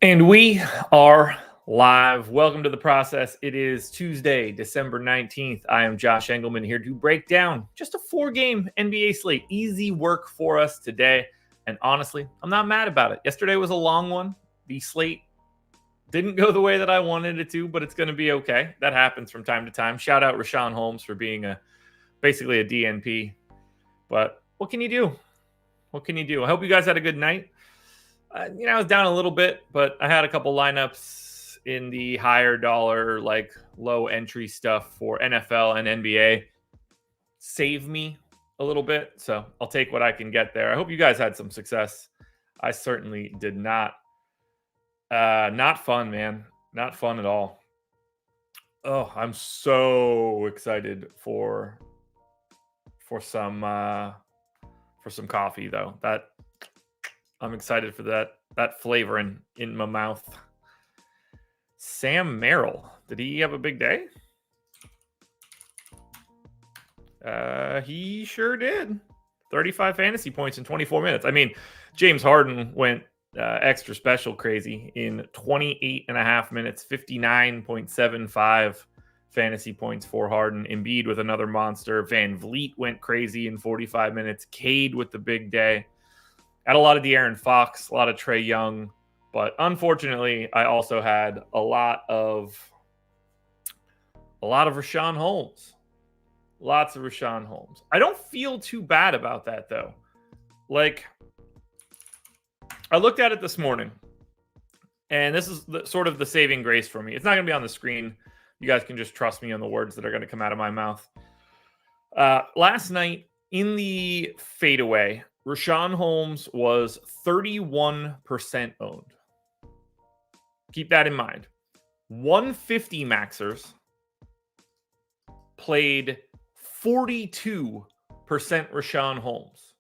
And we are live. Welcome to the process. It is Tuesday, December 19th. I am Josh Engleman here to break down just a 4-game NBA slate. Easy work for us today. And honestly, I'm not mad about it. Yesterday was a long one. The slate didn't go the way that I wanted it to, but it's going to be okay. That happens from time to time. Shout out Rashawn Holmes for being basically a DNP. But what can you do? What can you do? I hope you guys had a good night. I was down a little bit, but I had a couple lineups in the higher dollar, like low entry stuff for NFL and NBA. Save me a little bit, so I'll take what I can get there. I hope you guys had some success. I certainly did not. Not fun, man. Not fun at all. Oh, I'm so excited for some coffee though. I'm excited for that flavor in my mouth. Sam Merrill, did he have a big day? He sure did. 35 fantasy points in 24 minutes. I mean, James Harden went extra special crazy in 28 and a half minutes, 59.75 fantasy points for Harden. Embiid with another monster. Van Vliet went crazy in 45 minutes. Cade with the big day. Had a lot of De'Aaron Fox, a lot of Trae Young, but unfortunately, I also had a lot of Rashawn Holmes. Lots of Rashawn Holmes. I don't feel too bad about that though. Like, I looked at it this morning, and this is sort of the saving grace for me. It's not going to be on the screen. You guys can just trust me on the words that are going to come out of my mouth. Last night in the fadeaway, Rashawn Holmes was 31% owned. Keep that in mind. 150 maxers played 42% Rashawn Holmes.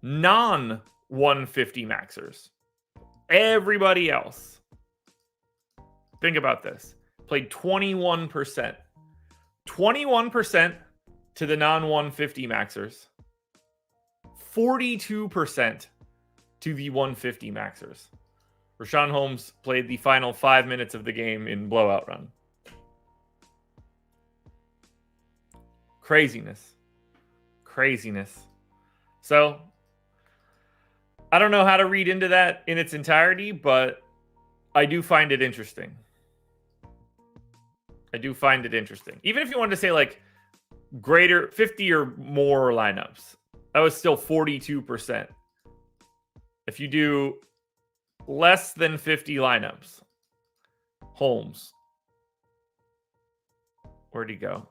Non-150 maxers, everybody else, think about this, played 21%. 21% to the non-150 maxers. 42% to the 150 maxers. Rashawn Holmes played the final 5 minutes of the game in blowout run. Craziness. So, I don't know how to read into that in its entirety, but I do find it interesting. Even if you wanted to say like greater 50 or more lineups, that was still 42%. If you do less than 50 lineups, Holmes, where'd he go?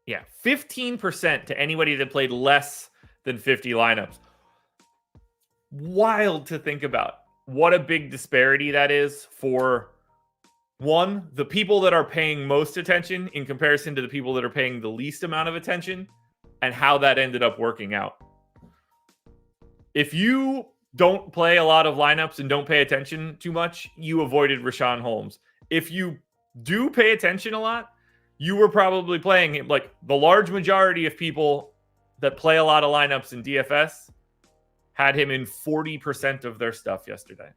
Yeah, 15% to anybody that played less than 50 lineups. Wild to think about. What a big disparity that is for, one, the people that are paying most attention in comparison to the people that are paying the least amount of attention, and how that ended up working out. If you don't play a lot of lineups and don't pay attention too much, you avoided Rashawn Holmes. If you do pay attention a lot, you were probably playing him. Like, the large majority of people that play a lot of lineups in DFS had him in 40% of their stuff yesterday.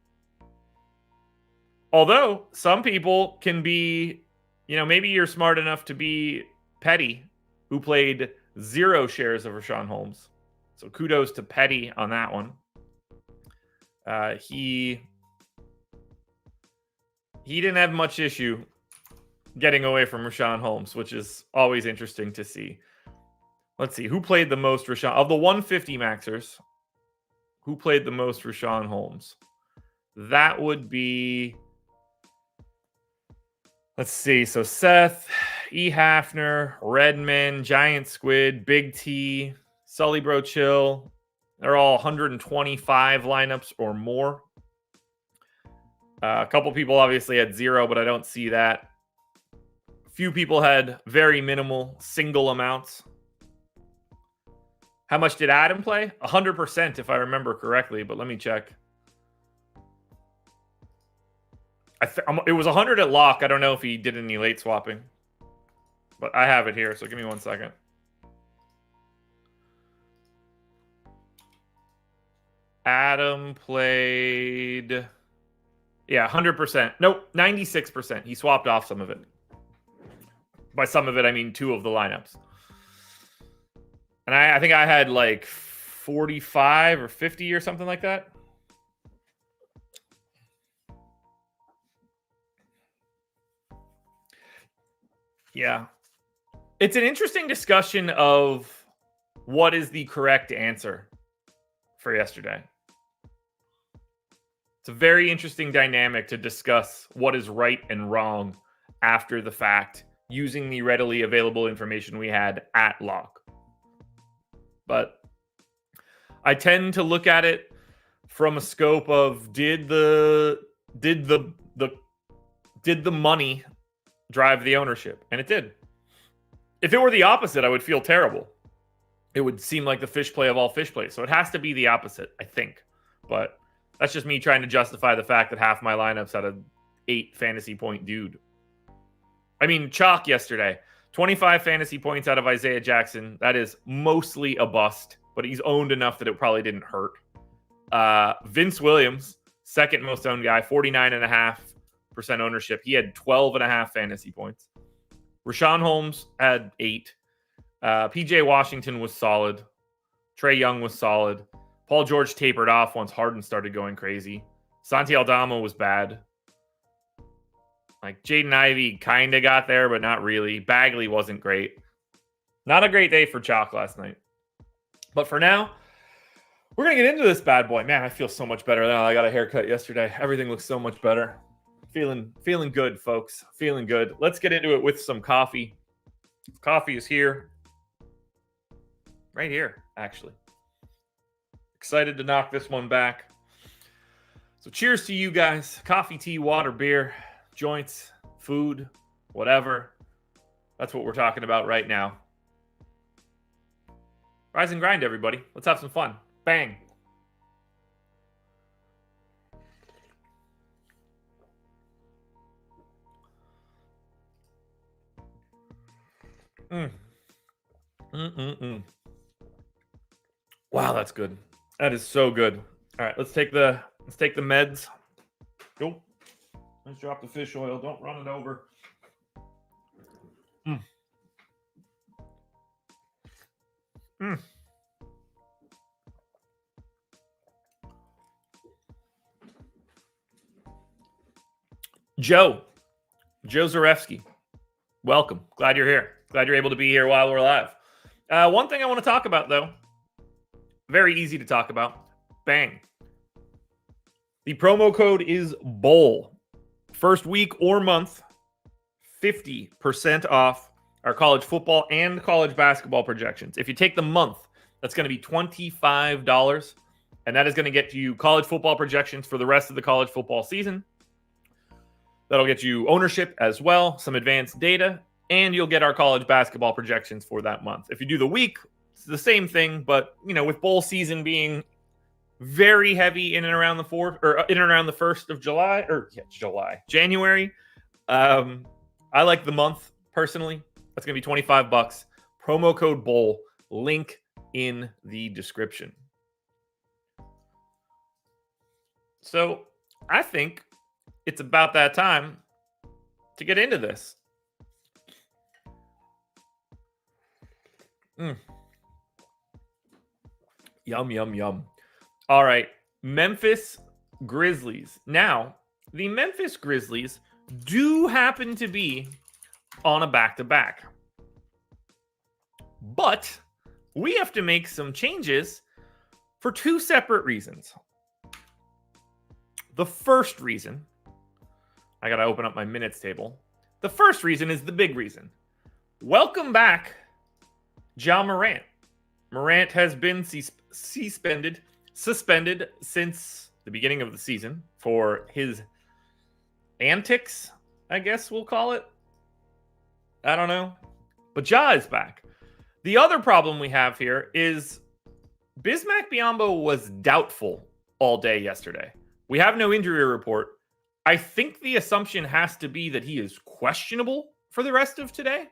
Although some people can be, maybe you're smart enough to be Petty, who played 0 shares of Rashawn Holmes. So kudos to Petty on that one. He didn't have much issue getting away from Rashawn Holmes, which is always interesting to see. Let's see, who played the most Rashawn? Of the 150 maxers, who played the most Rashawn Holmes? That would be, let's see, so Seth, E. Hafner, Redman, Giant Squid, Big T, Sully Bro Chill. They're all 125 lineups or more. A couple people obviously had 0, but I don't see that. Few people had very minimal single amounts. How much did Adam play? 100% if I remember correctly, but let me check. It was 100 at lock. I don't know if he did any late swapping, but I have it here, so give me 1 second. Adam played Yeah, 100%. Nope, 96%. He swapped off some of it. By some of it, I mean 2 of the lineups. And I think I had like 45 or 50 or something like that. Yeah. It's an interesting discussion of what is the correct answer for yesterday. It's a very interesting dynamic to discuss what is right and wrong after the fact using the readily available information we had at lock. But I tend to look at it from a scope of did the money drive the ownership? And it did. If it were the opposite, I would feel terrible. It would seem like the fish play of all fish plays. So it has to be the opposite, I think. But that's just me trying to justify the fact that half my lineups had an 8 fantasy point dude. I mean, chalk yesterday. 25 fantasy points out of Isaiah Jackson. That is mostly a bust, but he's owned enough that it probably didn't hurt. Vince Williams, second most owned guy, 49.5% ownership. He had 12.5 fantasy points. Rashawn Holmes had 8. PJ Washington was solid. Trae Young was solid. Paul George tapered off once Harden started going crazy. Santi Aldama was bad. Like Jaden Ivey kind of got there, but not really. Bagley wasn't great. Not a great day for chalk last night. But for now, we're going to get into this bad boy. Man, I feel so much better now. I got a haircut yesterday. Everything looks so much better. Feeling good, folks. Feeling good. Let's get into it with some coffee. Coffee is here. Right here, actually. Excited to knock this one back. So cheers to you guys. Coffee, tea, water, beer, joints, food, whatever. That's what we're talking about right now. Rise and grind, everybody. Let's have some fun. Bang. Wow, that's good. That is so good. All right, let's take the meds. Nope. Let's drop the fish oil. Don't run it over. Joe Zarefsky, welcome. Glad you're here. Glad you're able to be here while we're live. One thing I want to talk about, though, very easy to talk about. Bang. The promo code is BOWL. First week or month, 50% off our college football and college basketball projections. If you take the month, that's going to be $25, and that is going to get you college football projections for the rest of the college football season. That'll get you ownership as well, some advanced data, and you'll get our college basketball projections for that month. If you do the week, it's the same thing, but with bowl season being very heavy in and around the 1st of January. I like the month personally. That's going to be $25. Promo code BOWL. Link in the description. So I think it's about that time to get into this. Yum, yum, yum. All right. Memphis Grizzlies. Now, the Memphis Grizzlies do happen to be on a back-to-back. But we have to make some changes for 2 separate reasons. The first reason, I got to open up my minutes table. The first reason is the big reason. Welcome back, Ja Morant. Morant has been suspended since the beginning of the season for his antics, I guess we'll call it. I don't know. But Ja is back. The other problem we have here is Bismack Biyombo was doubtful all day yesterday. We have no injury report. I think the assumption has to be that he is questionable for the rest of today.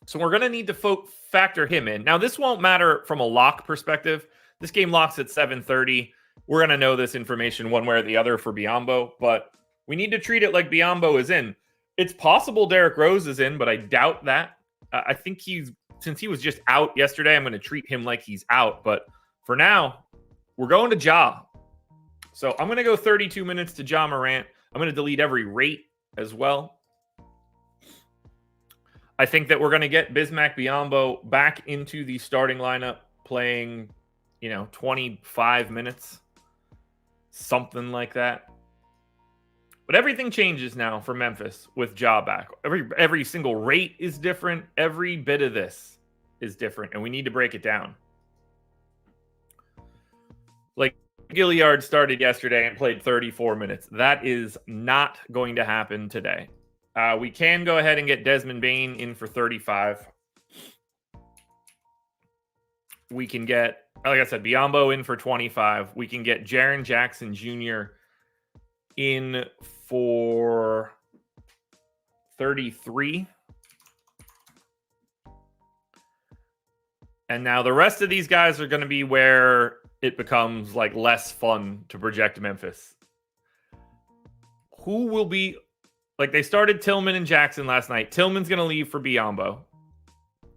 So we're going to need to factor him in. Now, this won't matter from a lock perspective. This game locks at 7:30. we're going to know this information one way or the other for Biyombo, but we need to treat it like Biyombo is in. It's possible Derrick Rose is in, but I doubt that. I think since he was just out yesterday, I'm going to treat him like he's out. But for now, we're going to Ja. So I'm going to go 32 minutes to Ja Morant. I'm going to delete every rate as well. I think that we're going to get Bismack Biyombo back into the starting lineup playing, 25 minutes, something like that. But everything changes now for Memphis with Ja back. Every single rate is different. Every bit of this is different, and we need to break it down. Like, Gilliard started yesterday and played 34 minutes. That is not going to happen today. We can go ahead and get Desmond Bane in for 35. We can get, like I said, Biyombo in for 25. We can get Jaren Jackson Jr. in for 33. And now the rest of these guys are going to be where it becomes like less fun to project Memphis. Who will be, like, they started Tillman and Jackson last night. Tillman's going to leave for Biyombo.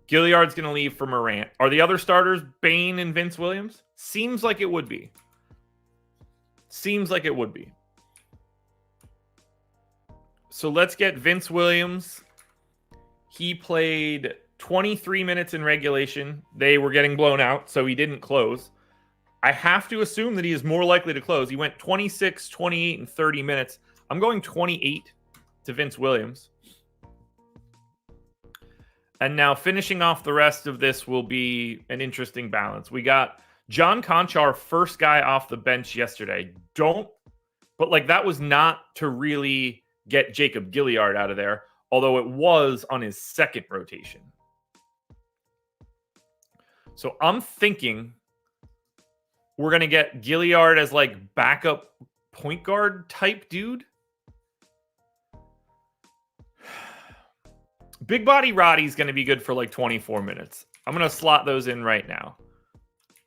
Gilliard's going to leave for Morant. Are the other starters Bane and Vince Williams? Seems like it would be. So let's get Vince Williams. He played 23 minutes in regulation. They were getting blown out, so he didn't close. I have to assume that he is more likely to close. He went 26, 28, and 30 minutes. I'm going 28 to Vince Williams. And now finishing off the rest of this will be an interesting balance. We got John Conchar, first guy off the bench yesterday. But like, that was not to really get Jacob Gilliard out of there, although it was on his second rotation. So I'm thinking we're going to get Gilliard as like backup point guard type dude. Big Body Roddy's going to be good for like 24 minutes. I'm going to slot those in right now.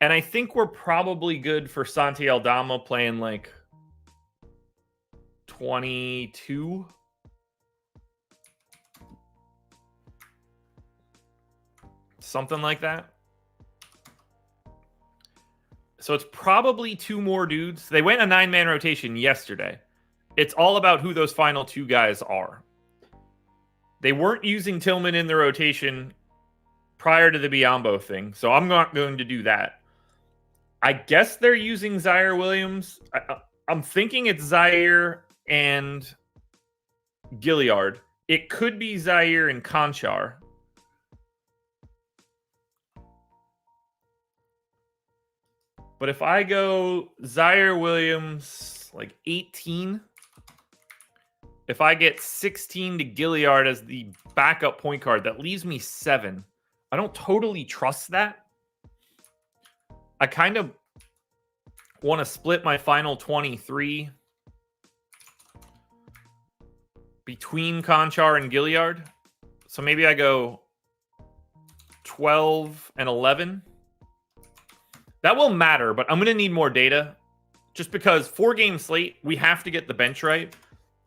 And I think we're probably good for Santi Aldama playing like 22. Something like that. So it's probably two more dudes. They went a 9-man rotation yesterday. It's all about who those final two guys are. They weren't using Tillman in the rotation prior to the Biyombo thing, so I'm not going to do that. I guess they're using Zaire Williams. I'm thinking it's Zaire and Gilliard. It could be Zaire and Conchar. But if I go Zaire Williams, like 18, if I get 16 to Gilliard as the backup point guard, that leaves me 7. I don't totally trust that. I kind of want to split my final 23 between Conchar and Gilliard. So maybe I go 12 and 11. That will matter, but I'm going to need more data. Just because 4-game slate, we have to get the bench right.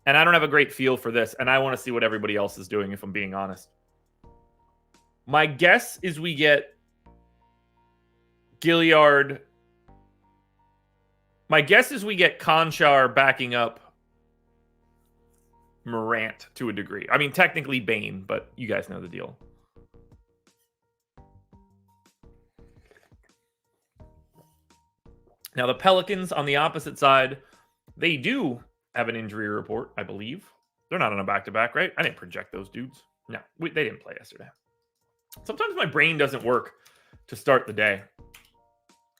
And I don't have a great feel for this, and I want to see what everybody else is doing, if I'm being honest. My guess is we get Gilliard. My guess is we get Conchar backing up Morant to a degree. I mean, technically Bane, but you guys know the deal. Now, the Pelicans on the opposite side, they do have an injury report, I believe. They're not on a back-to-back, right? I didn't project those dudes. No, they didn't play yesterday. Sometimes my brain doesn't work to start the day.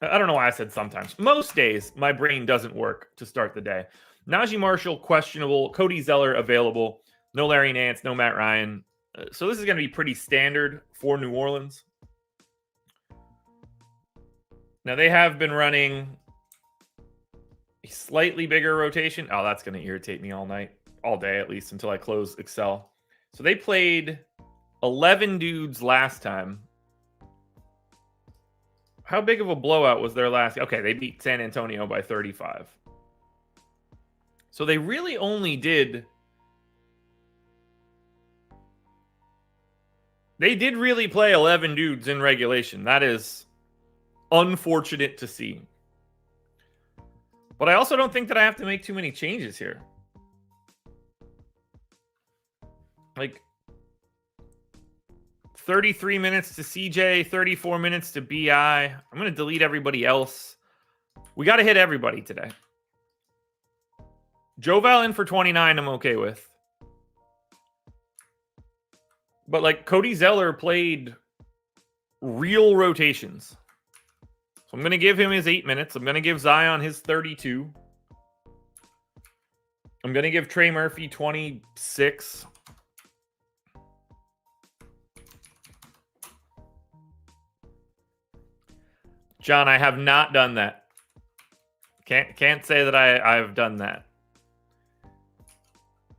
I don't know why I said sometimes. Most days, my brain doesn't work to start the day. Najee Marshall, questionable. Cody Zeller, available. No Larry Nance, no Matt Ryan. So this is going to be pretty standard for New Orleans. Now, they have been running a slightly bigger rotation. Oh, that's going to irritate me all day at least, until I close Excel. So they played 11 dudes last time. How big of a blowout was their last? Okay, they beat San Antonio by 35. So they really only did... They did really play 11 dudes in regulation. That is unfortunate to see. But I also don't think that I have to make too many changes here. Like 33 minutes to CJ, 34 minutes to BI. I'm going to delete everybody else. We got to hit everybody today. Joval in for 29, I'm okay with. But like Cody Zeller played real rotations. So I'm going to give him his 8 minutes. I'm going to give Zion his 32. I'm going to give Trey Murphy 26. John, I have not done that. Can't say that I've done that.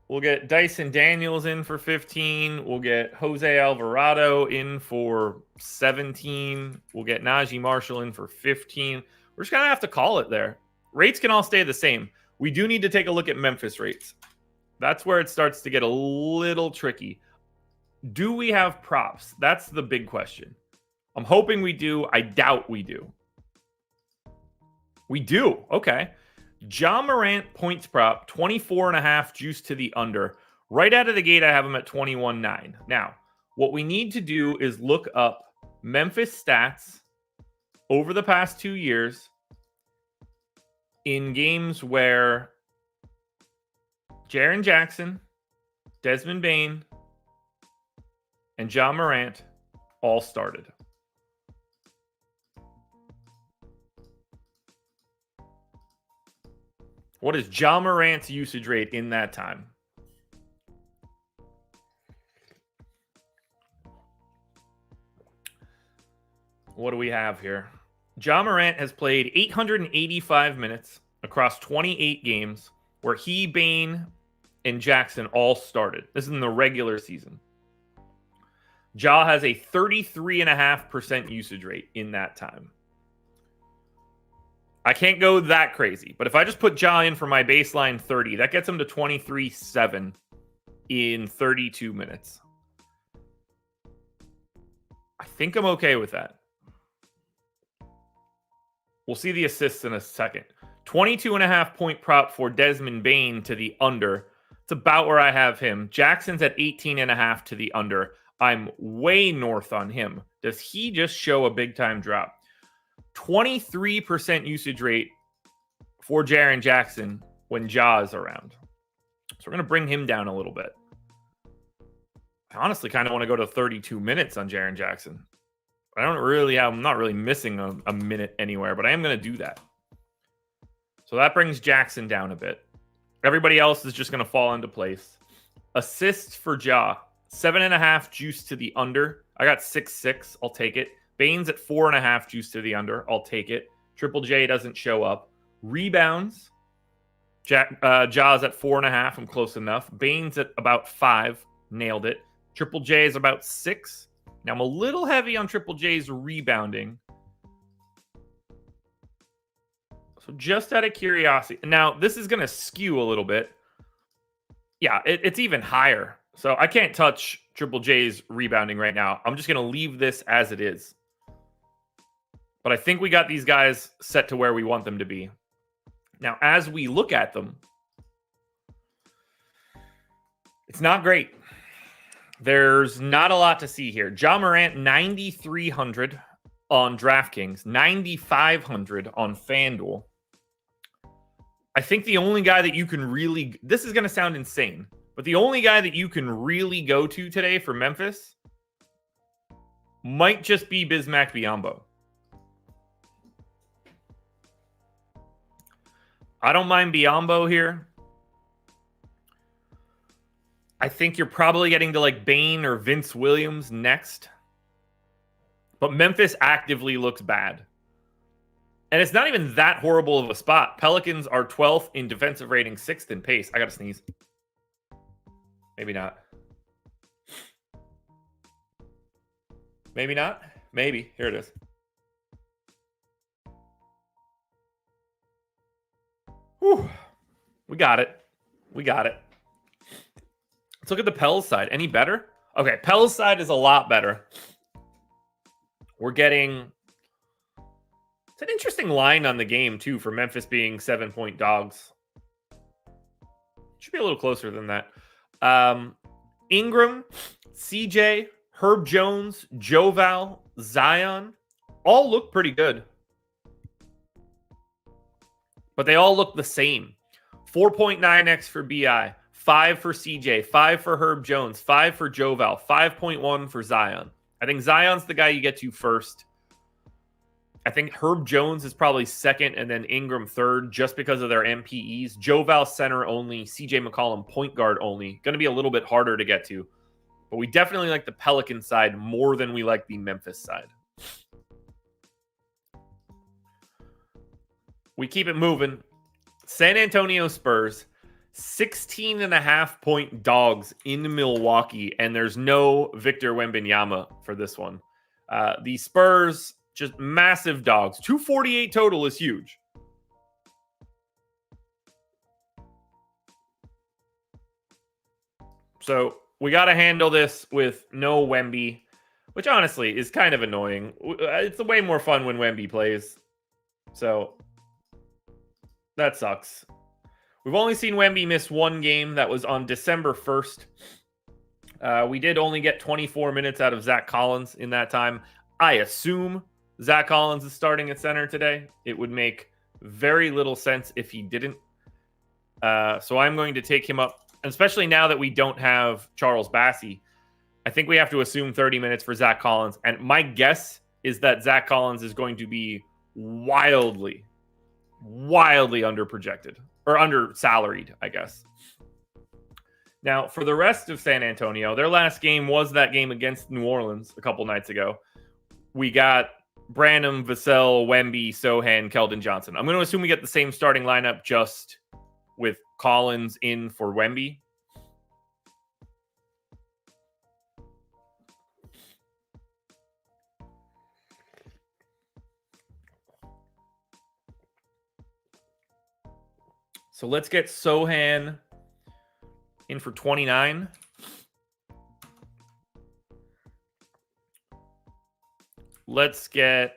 We'll get Dyson Daniels in for 15. We'll get Jose Alvarado in for 17. We'll get Najee Marshall in for 15. We're just going to have to call it there. Rates can all stay the same. We do need to take a look at Memphis rates. That's where it starts to get a little tricky. Do we have props? That's the big question. I'm hoping we do. I doubt we do. We do. Okay. Ja Morant points prop, 24.5 juice to the under. Right out of the gate, I have him at 21.9. Now, what we need to do is look up Memphis stats over the past 2 years in games where Jaren Jackson, Desmond Bane, and Ja Morant all started. What is Ja Morant's usage rate in that time? What do we have here? Ja Morant has played 885 minutes across 28 games where he, Bane, and Jackson all started. This is in the regular season. Ja has a 33.5% usage rate in that time. I can't go that crazy, but if I just put Ja in for my baseline 30, that gets him to 23.7 in 32 minutes. I think I'm okay with that. We'll see the assists in a second. 22.5 point prop for Desmond Bane to the under. It's about where I have him. Jackson's at 18.5 to the under. I'm way north on him. Does he just show a big time drop? 23% usage rate for Jaren Jackson when Ja is around. So we're going to bring him down a little bit. I honestly kind of want to go to 32 minutes on Jaren Jackson. I'm not really missing a minute anywhere, but I am going to do that. So that brings Jackson down a bit. Everybody else is just going to fall into place. Assists for Ja, 7.5 juice to the under. I got 6.6. I'll take it. Bane's at 4.5 juice to the under. I'll take it. Triple J doesn't show up. Rebounds. Ja's at 4.5. I'm close enough. Bane's at about 5. Nailed it. Triple J is about 6. Now I'm a little heavy on Triple J's rebounding. So just out of curiosity. Now this is going to skew a little bit. Yeah, it's even higher. So I can't touch Triple J's rebounding right now. I'm just going to leave this as it is. But I think we got these guys set to where we want them to be. Now, as we look at them, it's not great. There's not a lot to see here. Ja Morant, 9,300 on DraftKings, 9,500 on FanDuel. I think the only guy that you can really... This is going to sound insane, but the only guy that you can really go to today for Memphis might just be Bismack Biyombo. I don't mind Biyombo here. I think you're probably getting to like Bane or Vince Williams next. But Memphis actively looks bad. And it's not even that horrible of a spot. Pelicans are 12th in defensive rating, 6th in pace. I got to sneeze. Maybe not. Maybe not. Maybe. Here it is. Whew. We got it. We got it. Let's look at the Pels side. Any better? Okay, Pels side is a lot better. We're getting... It's an interesting line on the game, too, for Memphis being 7-point dogs. Should be a little closer than that. Ingram, CJ, Herb Jones, Joval, Zion, all look pretty good. But they all look the same. 4.9x for BI, 5 for CJ, 5 for Herb Jones, 5 for Joval, 5.1 for Zion. I think Zion's the guy you get to first. I think Herb Jones is probably second, and then Ingram third, just because of their MPEs. Joval center only, CJ McCollum point guard only. Going to be a little bit harder to get to. But we definitely like the Pelican side more than we like the Memphis side. We keep it moving. San Antonio Spurs, 16.5-point dogs in Milwaukee, and there's no Victor Wembanyama for this one. The Spurs... just massive dogs. 248 total is huge. So we got to handle this with no Wemby, which honestly is kind of annoying. It's way more fun when Wemby plays. So that sucks. We've only seen Wemby miss one game. That was on December 1st. We did only get 24 minutes out of Zach Collins in that time. I assume Zach Collins is starting at center today. It would make very little sense if he didn't. So I'm going to take him up, especially now that we don't have Charles Bassey. I think we have to assume 30 minutes for Zach Collins. And my guess is that Zach Collins is going to be wildly underprojected or under salaried, I guess. Now, for the rest of San Antonio, their last game was that game against New Orleans a couple nights ago. We got Branham, Vassell, Wemby, Sohan, Keldon Johnson. I'm going to assume we get the same starting lineup, just with Collins in for Wemby. So let's get Sohan in for 29. Let's get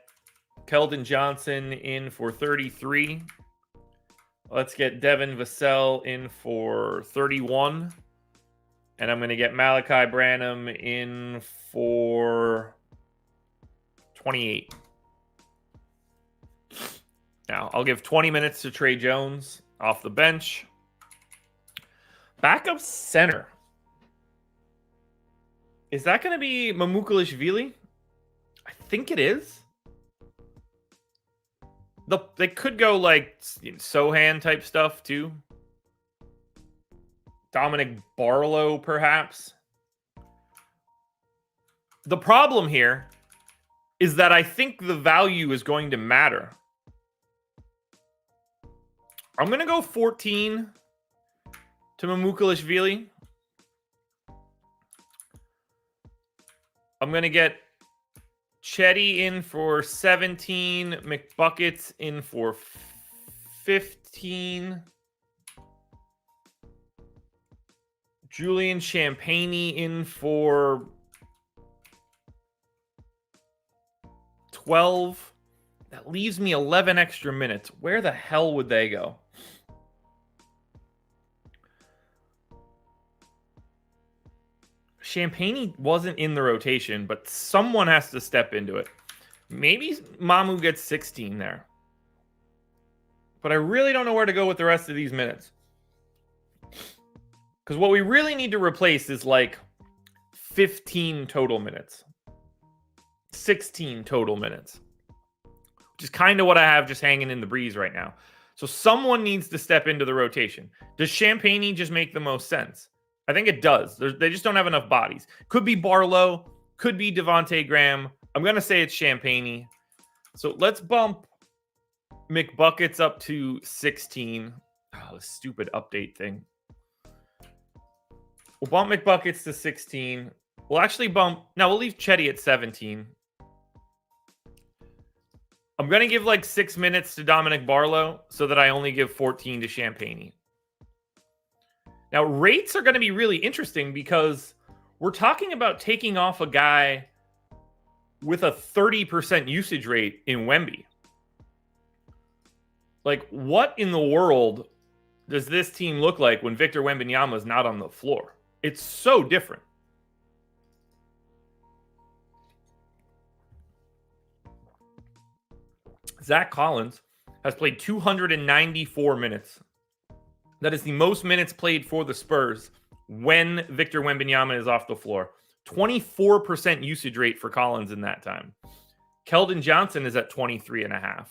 Keldon Johnson in for 33. Let's get Devin Vassell in for 31. And I'm going to get Malachi Branham in for 28. Now, I'll give 20 minutes to Trey Jones off the bench. Backup center. Is that going to be Mamukelashvili? I think it is. They could go like Sohan type stuff too. Dominic Barlow, perhaps. The problem here is that I think the value is going to matter. I'm going to go 14 to Mamukelashvili. I'm going to get Chetty in for 17. McBuckets in for 15. Julian Champagnie in for 12. That leaves me 11 extra minutes. Where the hell would they go? Champagnie wasn't in the rotation, but someone has to step into it. Maybe Mamu gets 16 there. But I really don't know where to go with the rest of these minutes. Because what we really need to replace is like 15 total minutes. 16 total minutes. Which is kind of what I have just hanging in the breeze right now. So someone needs to step into the rotation. Does Champagnie just make the most sense? I think it does. They just don't have enough bodies. Could be Barlow. Could be Devontae Graham. I'm going to say it's Champagnie. So let's bump McBuckets up to 16. Oh, the stupid update thing. We'll bump McBuckets to 16. We'll actually bump... Now, we'll leave Chetty at 17. I'm going to give like 6 minutes to Dominic Barlow so that I only give 14 to Champagny. Now, rates are going to be really interesting because we're talking about taking off a guy with a 30% usage rate in Wemby. Like, what in the world does this team look like when Victor Wembanyama is not on the floor? It's so different. Zach Collins has played 294 minutes. That is the most minutes played for the Spurs when Victor Wembanyama is off the floor. 24% usage rate for Collins in that time. Keldon Johnson is at 23.5.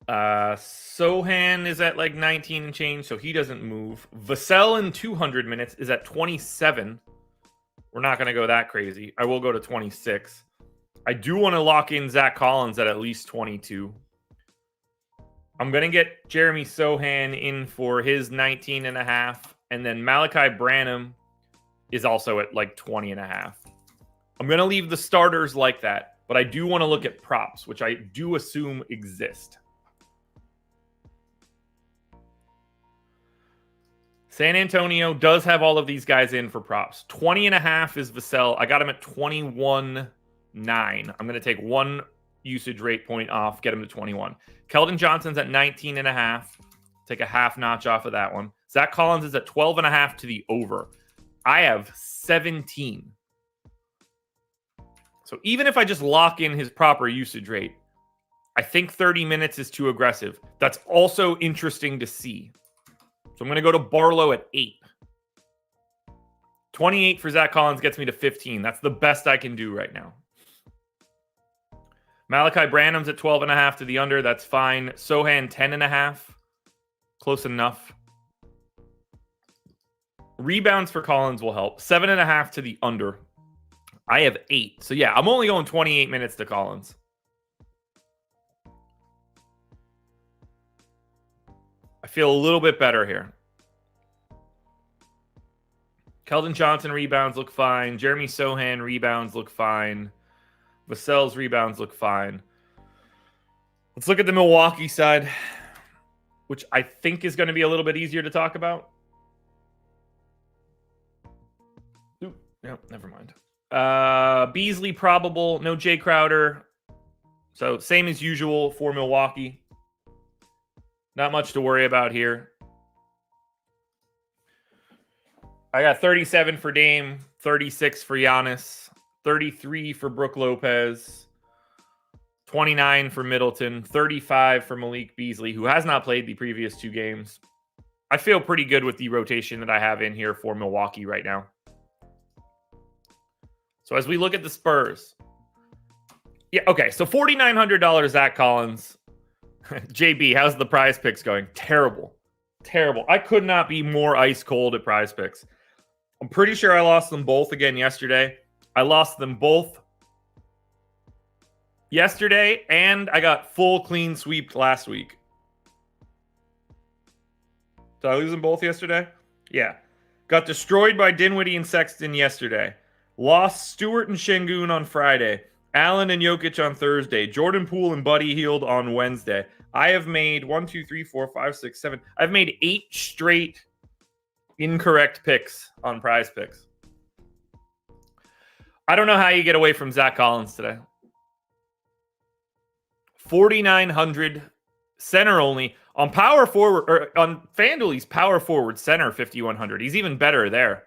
Sohan is at like 19 and change, so he doesn't move. Vassell in 200 minutes is at 27. We're not going to go that crazy. I will go to 26. I do want to lock in Zach Collins at least 22. I'm going to get Jeremy Sohan in for his 19.5. And then Malachi Branham is also at like 20.5. I'm going to leave the starters like that, but I do want to look at props, which I do assume exist. San Antonio does have all of these guys in for props. 20.5 is Vassell. I got him at 21.9. I'm going to take one usage rate point off, get him to 21. Keldon Johnson's at 19.5. Take a half notch off of that one. Zach Collins is at 12.5 to the over. I have 17. So even if I just lock in his proper usage rate, I think 30 minutes is too aggressive. That's also interesting to see. So I'm going to go to Barlow at 8. 28 for Zach Collins gets me to 15. That's the best I can do right now. Malachi Branham's at 12.5 to the under. That's fine. Sohan 10.5. Close enough. Rebounds for Collins will help. 7.5 to the under. I have 8. So yeah, I'm only going 28 minutes to Collins. I feel a little bit better here. Keldon Johnson rebounds look fine. Jeremy Sohan rebounds look fine. Vassell's rebounds look fine. Let's look at the Milwaukee side, which I think is going to be a little bit easier to talk about. Ooh, no, never mind. Beasley probable. No Jay Crowder. So same as usual for Milwaukee. Not much to worry about here. I got 37 for Dame, 36 for Giannis, 33 for Brook Lopez, 29 for Middleton, 35 for Malik Beasley, who has not played the previous 2 games. I feel pretty good with the rotation that I have in here for Milwaukee right now. So as we look at the Spurs. Yeah, okay, so $4,900 Zach Collins. JB, how's the prize picks going? Terrible. Terrible. I could not be more ice cold at prize picks. I'm pretty sure I lost them both again yesterday. I lost them both yesterday, and I got full clean sweep last week. Did I lose them both yesterday? Yeah. Got destroyed by Dinwiddie and Sexton yesterday. Lost Stewart and Şengün on Friday. Allen and Jokic on Thursday. Jordan Poole and Buddy Hield on Wednesday. I have made 1, 2, 3, 4, 5, 6, 7. I've made 8 straight incorrect picks on prize picks. I don't know how you get away from Zach Collins today. 4,900 center only. On power forward, or on FanDuel, he's power forward center 5,100. He's even better there.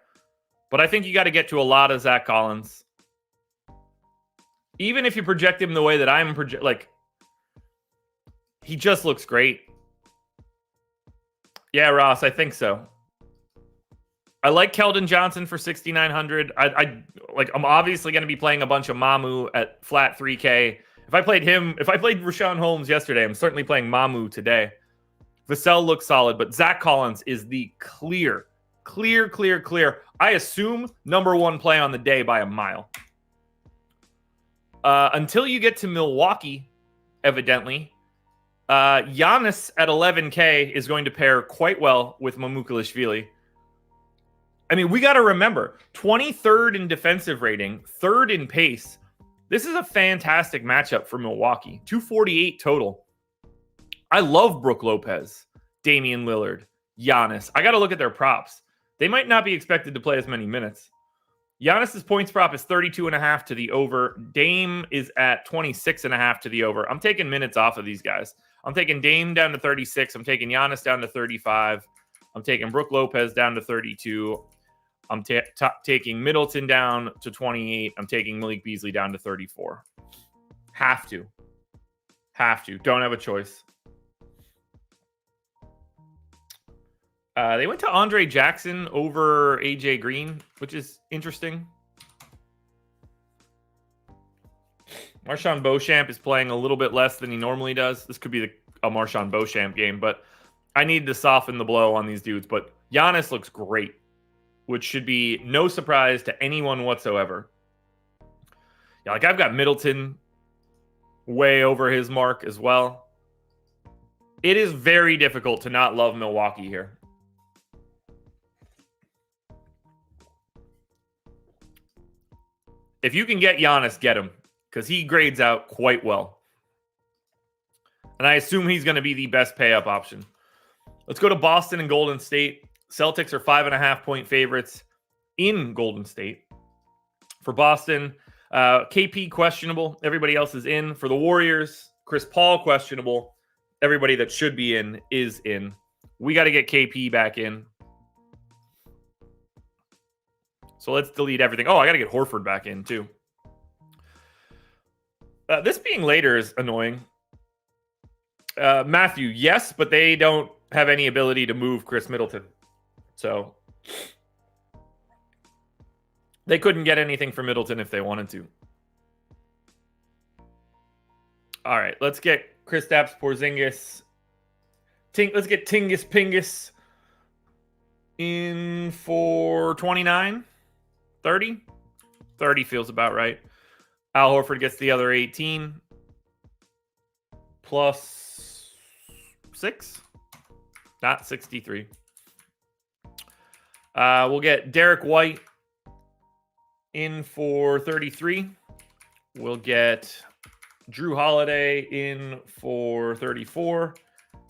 But I think you got to get to a lot of Zach Collins. Even if you project him the way that I'm like, he just looks great. Yeah, Ross, I think so. I like Keldon Johnson for 6,900. I'm obviously going to be playing a bunch of Mamu at flat 3K. If I played Rashawn Holmes yesterday, I'm certainly playing Mamu today. Vassell looks solid, but Zach Collins is the clear. I assume number 1 play on the day by a mile. Until you get to Milwaukee, evidently, Giannis at 11K is going to pair quite well with Mamukelashvili. I mean, we got to remember 23rd in defensive rating, third in pace. This is a fantastic matchup for Milwaukee. 248 total. I love Brook Lopez, Damian Lillard, Giannis. I got to look at their props. They might not be expected to play as many minutes. Giannis's points prop is 32.5 to the over. Dame is at 26.5 to the over. I'm taking minutes off of these guys. I'm taking Dame down to 36. I'm taking Giannis down to 35. I'm taking Brook Lopez down to 32. I'm taking Middleton down to 28. I'm taking Malik Beasley down to 34. Have to. Don't have a choice. They went to Andre Jackson over AJ Green, which is interesting. Marshawn Beauchamp is playing a little bit less than he normally does. This could be a Marshawn Beauchamp game, but I need to soften the blow on these dudes. But Giannis looks great, which should be no surprise to anyone whatsoever. Yeah, like I've got Middleton way over his mark as well. It is very difficult to not love Milwaukee here. If you can get Giannis, get him, because he grades out quite well. And I assume he's going to be the best pay-up option. Let's go to Boston and Golden State. Celtics are 5.5-point favorites in Golden State. For Boston, KP questionable. Everybody else is in. For the Warriors, Chris Paul questionable. Everybody that should be in is in. We got to get KP back in. So let's delete everything. Oh, I got to get Horford back in too. This being later is annoying. Matthew, yes, but they don't have any ability to move Chris Middleton. So they couldn't get anything for Middleton if they wanted to. All right, let's get Kristaps Porzingis. Let's get Tingus Pingus in for 29. 30? 30 feels about right. Al Horford gets the other 18. Plus 6? Not 63. We'll get Derek White in for 33. We'll get Drew Holiday in for 34.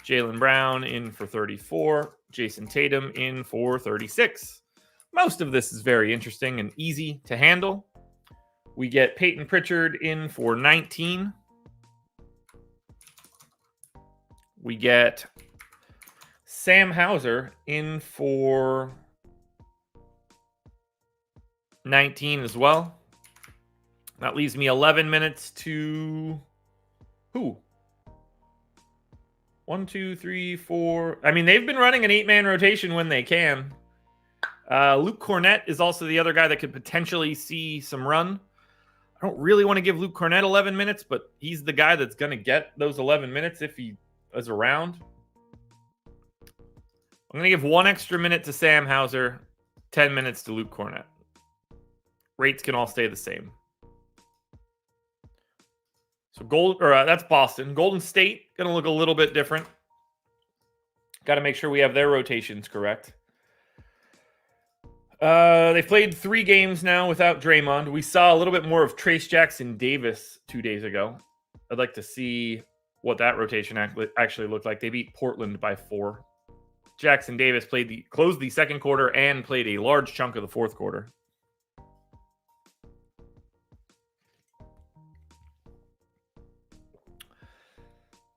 Jaylen Brown in for 34. Jason Tatum in for 36. Most of this is very interesting and easy to handle. We get Peyton Pritchard in for 19. We get Sam Hauser in for 19 as well. That leaves me 11 minutes to who? 1, 2, 3, 4. I mean, they've been running an 8-man rotation when they can. Luke Cornett is also the other guy that could potentially see some run. I don't really want to give Luke Cornett 11 minutes, but he's the guy that's going to get those 11 minutes if he is around. I'm going to give 1 extra minute to Sam Hauser, 10 minutes to Luke Cornett. Rates can all stay the same. So that's Boston. Golden State going to look a little bit different. Got to make sure we have their rotations correct. They've played 3 games now without Draymond. We saw a little bit more of Trace Jackson Davis 2 days ago. I'd like to see what that rotation actually looked like. They beat Portland by 4. Jackson Davis closed the second quarter and played a large chunk of the fourth quarter.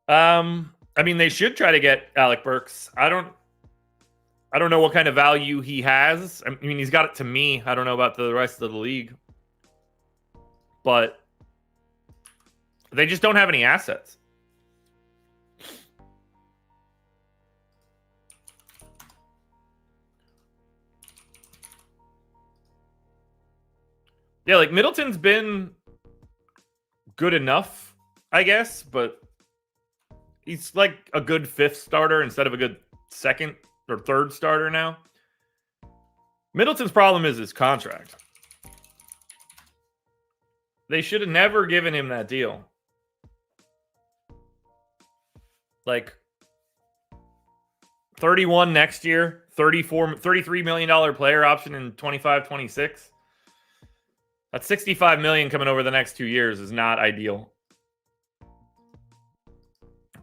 I mean, they should try to get Alec Burks. I don't know what kind of value he has. I mean, he's got it to me. I don't know about the rest of the league. But they just don't have any assets. Yeah, like Middleton's been good enough, I guess, but he's like a good 5th starter instead of a good 2nd or 3rd starter now. Middleton's problem is his contract. They should have never given him that deal. Like 31 next year, $33 million player option in 25-26. That's $65 million coming over the next 2 years is not ideal.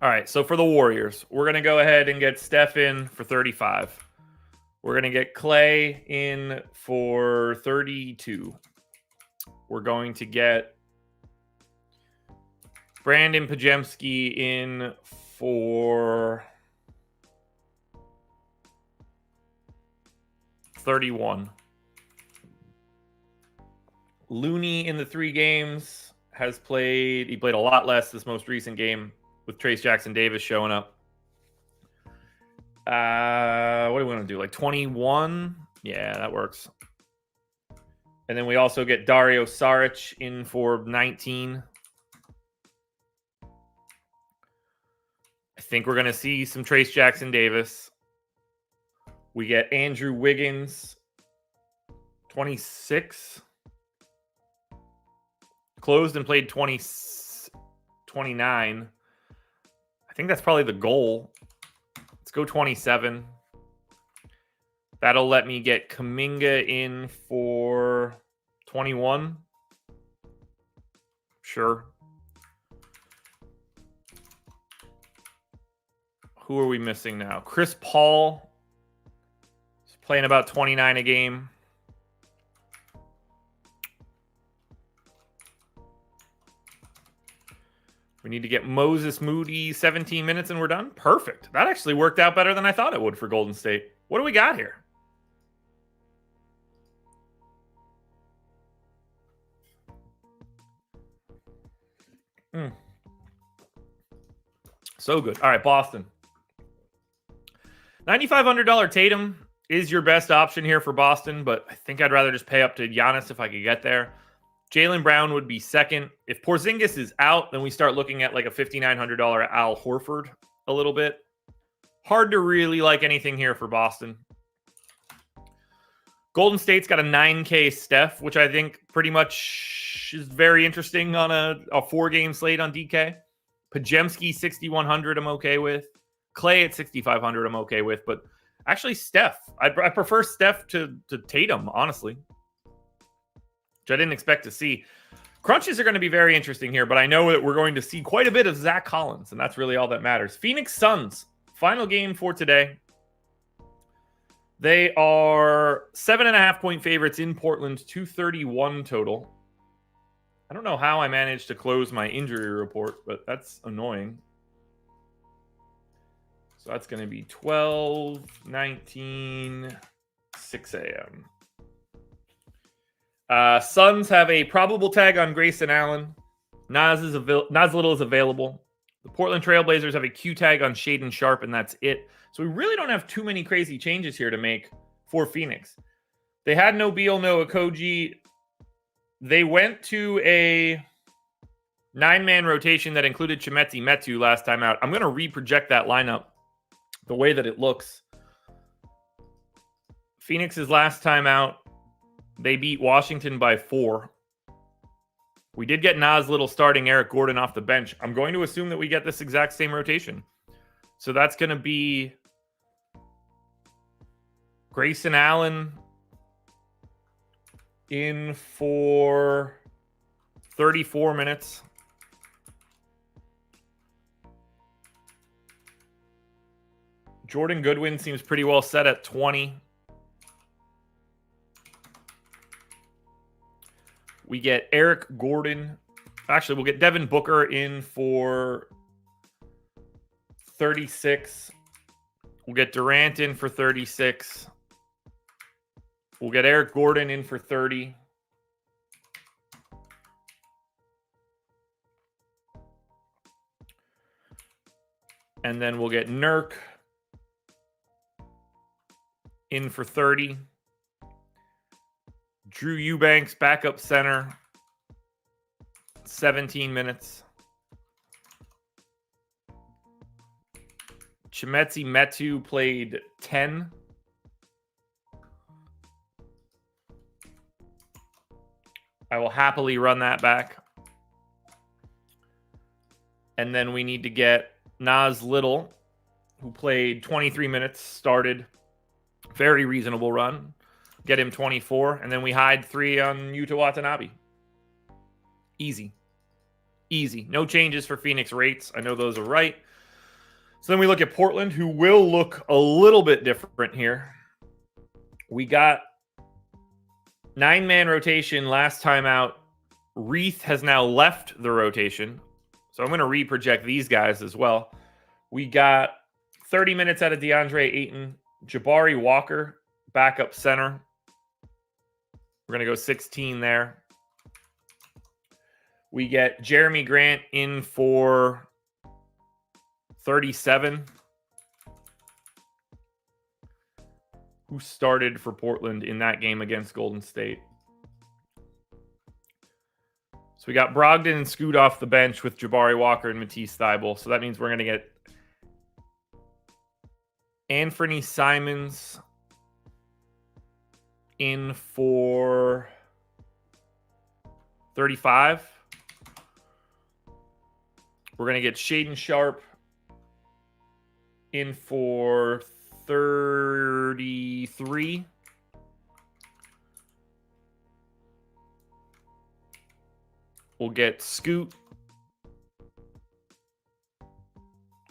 All right, so for the Warriors, we're going to go ahead and get Steph in for 35. We're going to get Clay in for 32. We're going to get Brandon Pajemski in for 31. Looney in the 3 games has played. He played a lot less this most recent game with Trace Jackson-Davis showing up. What do we want to do? Like 21? Yeah, that works. And then we also get Dario Saric in for 19. I think we're going to see some Trace Jackson-Davis. We get Andrew Wiggins, 26. Closed and played 29. I think that's probably the goal. Let's go 27. That'll let me get Kuminga in for 21. Sure. Who are we missing now? Chris Paul is playing about 29 a game. We need to get Moses Moody 17 minutes and we're done. Perfect. That actually worked out better than I thought it would for Golden State. What do we got here? So good. All right, Boston. $9,500 Tatum is your best option here for Boston, but I think I'd rather just pay up to Giannis if I could get there. Jaylen Brown would be second. If Porzingis is out, then we start looking at like a $5,900 Al Horford a little bit. Hard to really like anything here for Boston. Golden State's got a 9K Steph, which I think pretty much is very interesting on a 4-game slate on DK. Pajemski, 6,100, I'm okay with. Clay at 6,500, I'm okay with. But actually, Steph. I prefer Steph to Tatum, honestly, which I didn't expect to see. Crunches are going to be very interesting here, but I know that we're going to see quite a bit of Zach Collins, and that's really all that matters. Phoenix Suns, final game for today. They are 7.5-point favorites in Portland, 231 total. I don't know how I managed to close my injury report, but that's annoying. So that's going to be 12, 19, 6 a.m. Suns have a probable tag on Grayson Allen. Nas Little is available. The Portland Trailblazers have a Q tag on Shaedon Sharpe, and that's it. So we really don't have too many crazy changes here to make for Phoenix. They had no Beal, no Okogie. They went to a 9-man rotation that included Chimezie Metu last time out. I'm going to reproject that lineup the way that it looks. Phoenix's last time out, they beat Washington by 4. We did get Nas Little starting Eric Gordon off the bench. I'm going to assume that we get this exact same rotation. So that's going to be Grayson Allen in for 34 minutes. Jordan Goodwin seems pretty well set at 20. We get Eric Gordon. Actually, we'll get Devin Booker in for 36. We'll get Durant in for 36. We'll get Eric Gordon in for 30. And then we'll get Nurk in for 30. Drew Eubanks, backup center, 17 minutes. Chimezie Metu played 10. I will happily run that back. And then we need to get Nas Little, who played 23 minutes, started Very reasonable run. Get him 24, and then we hide 3 on Yuta Watanabe. Easy. Easy. No changes for Phoenix rates. I know those are right. So then we look at Portland, who will look a little bit different here. We got 9-man rotation last time out. Reith has now left the rotation. So I'm going to reproject these guys as well. We got 30 minutes out of DeAndre Ayton. Jabari Walker, backup center. We're going to go 16 there. We get Jeremy Grant in for 37. Who started for Portland in that game against Golden State? So we got Brogdon and Scoot off the bench with Jabari Walker and Matisse Thybulle. So that means we're going to get Anthony Simons in for 35. We're going to get Shaedon Sharpe in for 33. We'll get Scoot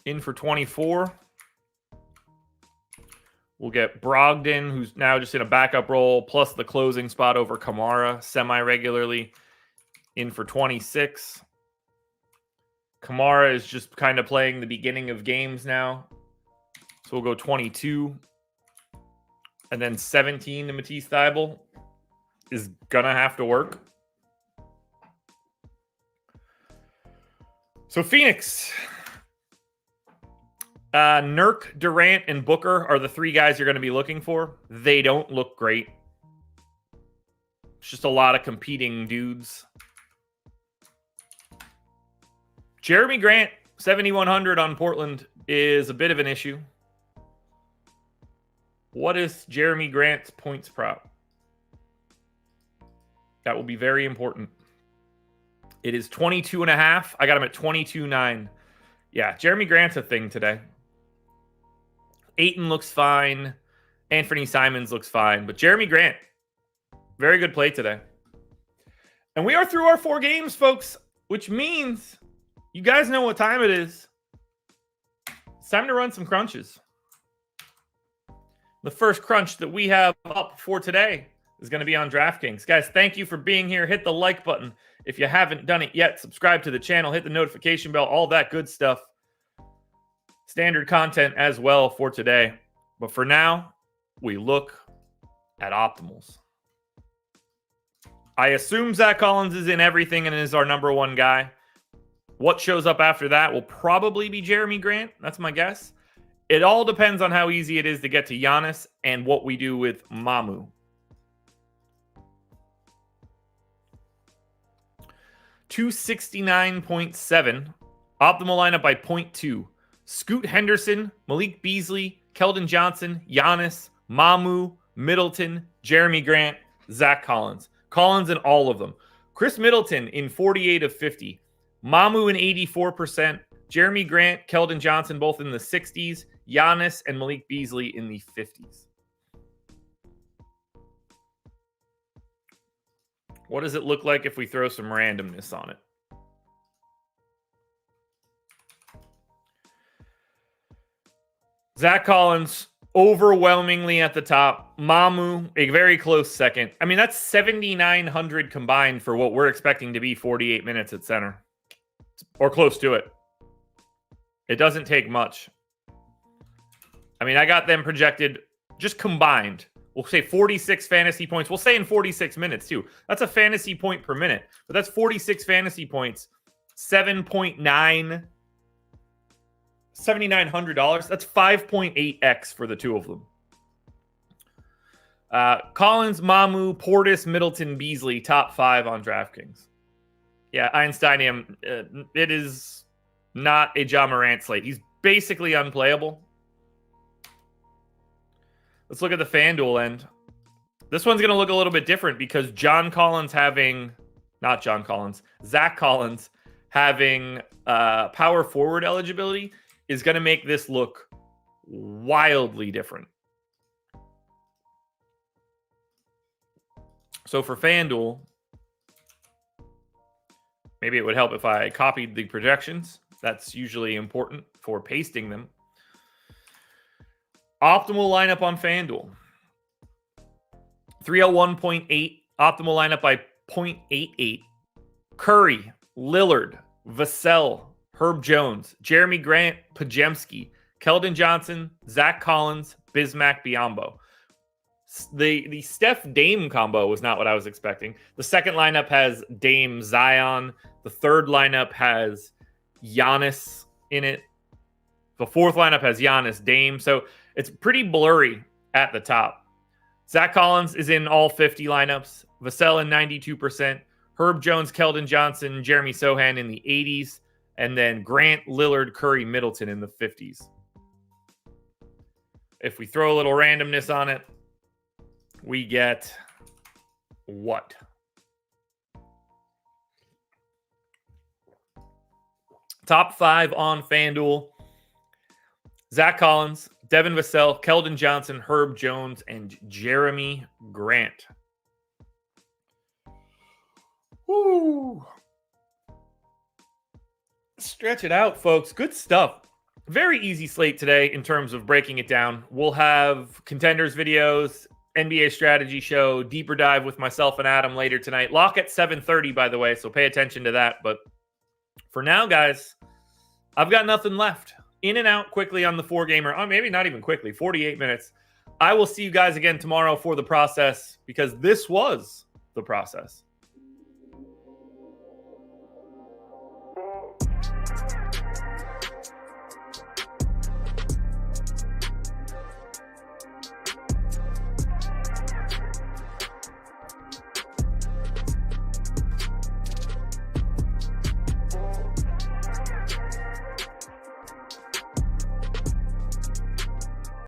in for 24. We'll get Brogdon, who's now just in a backup role, plus the closing spot over Kamara semi-regularly, in for 26. Kamara is just kind of playing the beginning of games now. So we'll go 22. And then 17 to Matisse Thybulle is going to have to work. So Phoenix, Nurk, Durant, and Booker are the 3 guys you're going to be looking for. They don't look great. It's just a lot of competing dudes. Jeremy Grant, 7,100 on Portland is a bit of an issue. What is Jeremy Grant's points prop? That will be very important. It is 22.5. I got him at 22.9. Yeah, Jeremy Grant's a thing today. Ayton looks fine. Anthony Simons looks fine. But Jeremy Grant, very good play today. And we are through our 4 games, folks, which means you guys know what time it is. It's time to run some crunches. The first crunch that we have up for today is going to be on DraftKings. Guys, thank you for being here. Hit the like button if you haven't done it yet. Subscribe to the channel. Hit the notification bell. All that good stuff. Standard content as well for today. But for now, we look at optimals. I assume Zach Collins is in everything and is our number 1 guy. What shows up after that will probably be Jeremy Grant. That's my guess. It all depends on how easy it is to get to Giannis and what we do with Mamu. 269.7. Optimal lineup by 0.2. Scoot Henderson, Malik Beasley, Keldon Johnson, Giannis, Mamu, Middleton, Jeremy Grant, Zach Collins. Collins in all of them. Chris Middleton in 48 of 50. Mamu in 84%. Jeremy Grant, Keldon Johnson both in the 60s. Giannis and Malik Beasley in the 50s. What does it look like if we throw some randomness on it? Zach Collins, overwhelmingly at the top. Mamu, a very close second. I mean, that's 7,900 combined for what we're expecting to be 48 minutes at center. Or close to it. It doesn't take much. I mean, I got them projected just combined. We'll say 46 fantasy points. We'll say in 46 minutes, too. That's a fantasy point per minute. But that's 46 fantasy points. 7.9. $7,900. That's 5.8x for the 2 of them. Collins, Mamu, Portis, Middleton, Beasley, top 5 on DraftKings. Yeah, Einsteinium, it is not a Ja Morant slate. He's basically unplayable. Let's look at the FanDuel end. This one's going to look a little bit different because Zach Collins having power forward eligibility is going to make this look wildly different. So for FanDuel, maybe it would help if I copied the projections. That's usually important for pasting them. Optimal lineup on FanDuel. 301.8. Optimal lineup by 0.88. Curry, Lillard, Vassell, Herb Jones, Jeremy Grant, Pajemski, Keldon Johnson, Zach Collins, Bismack Biyombo. The Steph Dame combo was not what I was expecting. The second lineup has Dame Zion. The third lineup has Giannis in it. The fourth lineup has Giannis, Dame. So it's pretty blurry at the top. Zach Collins is in all 50 lineups. Vassell in 92%. Herb Jones, Keldon Johnson, Jeremy Sohan in the 80s. And then Grant, Lillard, Curry, Middleton in the 50s. If we throw a little randomness on it, we get what? Top 5 on FanDuel. Zach Collins, Devin Vassell, Keldon Johnson, Herb Jones, and Jeremy Grant. Woo! Stretch it out, folks. Good stuff. Very easy slate today in terms of breaking it down. We'll have contenders videos, NBA strategy show, deeper dive with myself and Adam later tonight. Lock at 7:30, by the way, so pay attention to that. But for now, guys, I've got nothing left. In and out quickly on the 4-gamer. Oh, maybe not even quickly, 48 minutes. I will see you guys again tomorrow for the process, because this was the process.